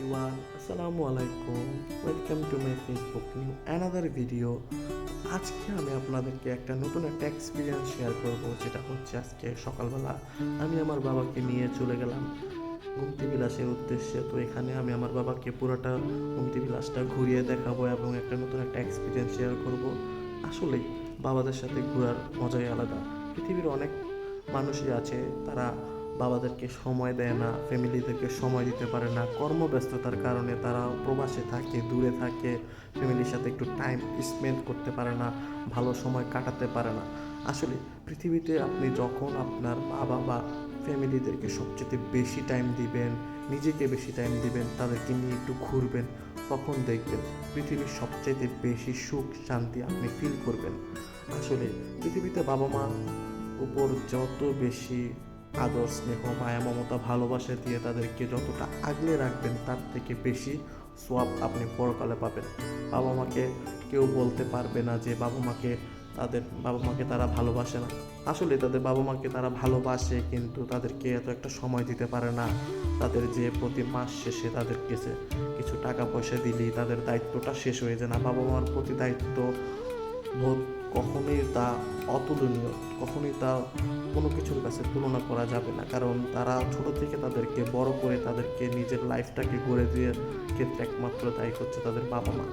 everyone, Assalamu alaikum. Welcome to my Facebook new another video. আজকে আমি আপনাদেরকে নতুন একটা এক্সপিরিয়েন্স শেয়ার করব, যেটা হচ্ছে আজকে সকালবেলা আমি আমার বাবাকে নিয়ে চলে গেলাম গুমতি বিলাসের উদ্দেশ্যে। তো এখানে আমি আমার বাবাকে পুরোটা গুমতি বিলাসটা ঘুরিয়ে দেখাবো এবং নতুন একটা এক্সপিরিয়েন্স শেয়ার করব। আসলে বাবাদের সাথে ঘোরার মজাই আলাদা। পৃথিবীর অনেক মানুষই আছে, তারা বাবাদেরকে সময় দেয় না, ফ্যামিলিদেরকে সময় দিতে পারে না, কর্মব্যস্ততার কারণে তারা প্রবাসে থাকে, দূরে থাকে, ফ্যামিলির সাথে একটু টাইম স্পেন্ড করতে পারে না, ভালো সময় কাটাতে পারে না। আসলে পৃথিবীতে আপনি যখন আপনার বাবা বা ফ্যামিলিদেরকে সবচেয়ে বেশি টাইম দিবেন, নিজেকে বেশি টাইম দিবেন, তাদেরকে নিয়ে একটু ঘুরবেন, তখন দেখবেন পৃথিবীর সবচেয়ে বেশি সুখ শান্তি আপনি ফিল করবেন। আসলে পৃথিবীতে বাবা মা উপর যত বেশি আদর স্নেহ মায়া মমতা ভালোবাসা দিয়ে তাদেরকে যতটা আগলে রাখবেন, তার থেকে বেশি সোয়াব আপনি পরকালে পাবেন। বাবা মাকে কেউ বলতে পারবে না যে তাদের বাবা মাকে তারা ভালোবাসে না। আসলে তাদের বাবা মাকে তারা ভালোবাসে, কিন্তু তাদেরকে এত একটা সময় দিতে পারে না। তাদের যে প্রতি মাস শেষে তাদের কাছে কিছু টাকা পয়সা দিলেই তাদের দায়িত্বটা শেষ হয়ে যায় না। বাবা মার প্রতি দায়িত্ব বোধ কখনোই তা অতুলনীয়, কখনোই তা কোনো কিছুর কাছে তুলনা করা যাবে না। কারণ তারা ছোট থেকে তাদেরকে বড় করে তাদেরকে নিজের লাইফটাকে গড়ে দিয়ে ক্ষেত্রে একমাত্র দায়ী হচ্ছে তাদের বাবা মা।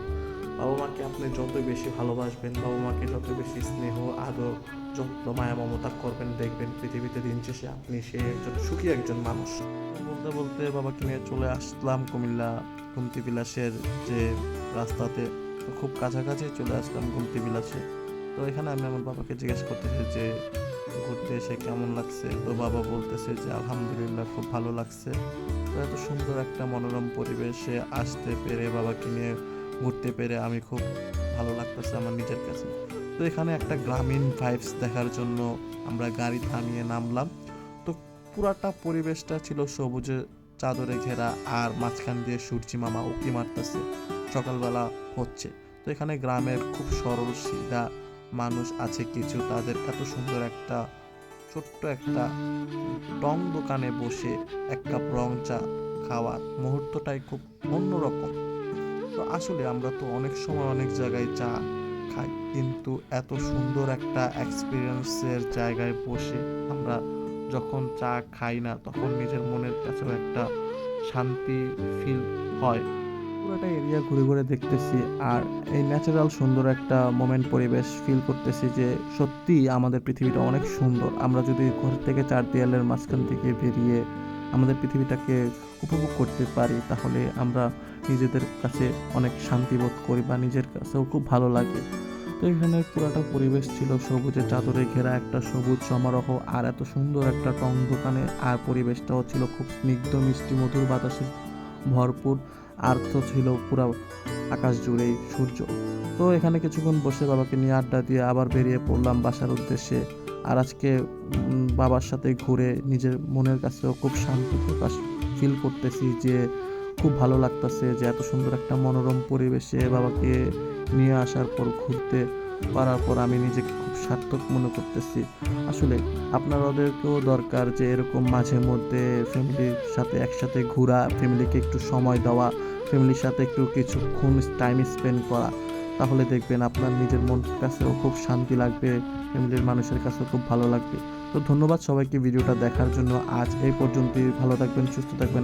বাবা মাকে আপনি যত বেশি ভালোবাসবেন, বাবা মাকে যত বেশি স্নেহ আদর যত্ন মায়া মমতা করবেন, দেখবেন পৃথিবীতে দিন শেষে আপনি সে একজন সুখী একজন মানুষ। বলতে বলতে বাবাকে নিয়ে চলে আসলাম কুমিল্লা গুমতি বিলাসের যে রাস্তাতে। তো খুব কাছাকাছি চলে আসলাম গুমতি বিলাসে। তো এখানে আমি আমার বাবাকে জিজ্ঞেস করতেছি যে ঘুরতে এসে কেমন লাগছে। তো বাবা বলতেছে যে আলহামদুলিল্লাহ খুব ভালো লাগছে। তো এত সুন্দর একটা মনোরম পরিবেশে আসতে পেরে, বাবাকে নিয়ে ঘুরতে পেরে আমি খুব ভালো লাগতেছে আমার নিজের কাছে। তো এখানে একটা গ্রামীণ ভাইবস দেখার জন্য আমরা গাড়ি থামিয়ে নামলাম। তো পুরাটা পরিবেশটা ছিল সবুজে চাদরে ঘেরা, আর মাঝখান দিয়ে সূর্যি মামা উঁকি মারতেছে, সকালবেলা হচ্ছে। তো এখানে গ্রামের খুব সরল সিধা মানুষ আছে কিছু, তাদের এত সুন্দর একটা ছোট্ট একটা টং দোকানে বসে এক কাপ রং চা খাওয়ার মুহূর্তটাই খুব অন্যরকম। তো আসলে আমরা তো অনেক সময় অনেক জায়গায় চা খাই, কিন্তু এত সুন্দর একটা এক্সপিরিয়েন্সের জায়গায় বসে আমরা যখন চা খাই না, তখন নিজের মনের কাছেও একটা শান্তি ফিল হয়। পুরোটা এরিয়া ঘুরে ঘুরে দেখতেছি, আর এই ন্যাচারাল সুন্দর একটা মোমেন্ট পরিবেশ ফিল করতেছি যে সত্যি আমাদের পৃথিবীটা অনেক সুন্দর। আমরা যদি ঘর থেকে চার দেয়ালের মাঝখান থেকে বেরিয়ে আমাদের পৃথিবীটাকে উপভোগ করতে পারি, তাহলে আমরা নিজেদের কাছে অনেক শান্তি বোধ করি বা নিজের কাছেও খুব ভালো লাগে। তো এখানে পুরাটা পরিবেশ ছিল সবুজে চাদরে ঘেরা একটা সবুজ সমারোহ, আর এত সুন্দর একটা টং দোকানে, আর পরিবেশটাও ছিল খুব স্নিগ্ধ মিষ্টি মধুর বাতাসে ভরপুর। আর তো ছিল পুরো আকাশ জুড়েই সূর্য। তো এখানে কিছুক্ষণ বসে বাবাকে নিয়ে আড্ডা দিয়ে আবার বেরিয়ে পড়লাম বাসার উদ্দেশ্যে। আর আজকে বাবার সাথে ঘুরে নিজের মনের কাছেও খুব শান্তি প্রকাশ ফিল করতেছি যে খুব ভালো লাগতেছে যে এত সুন্দর একটা মনোরম পরিবেশে বাবাকে নিয়ে আসার পর ঘুরতে পারার পর আমি নিজেকে খুব সার্থক মনে করতেছি। আসলে আপনাদেরকেও দরকার যে এরকম মাঝে মধ্যে ফ্যামিলির সাথে একসাথে ঘোরা, ফ্যামিলিকে একটু সময় দেওয়া, ফ্যামিলির সাথে একটু কিছুক্ষণ টাইম স্পেন্ড করা। তাহলে দেখবেন আপনার নিজের মন কাছেও খুব শান্তি লাগবে, ফ্যামিলির মানুষের কাছেও খুব ভালো লাগবে। তো ধন্যবাদ সবাইকে ভিডিওটা দেখার জন্য। আজ এই পর্যন্তই। ভালো থাকবেন, সুস্থ থাকবেন।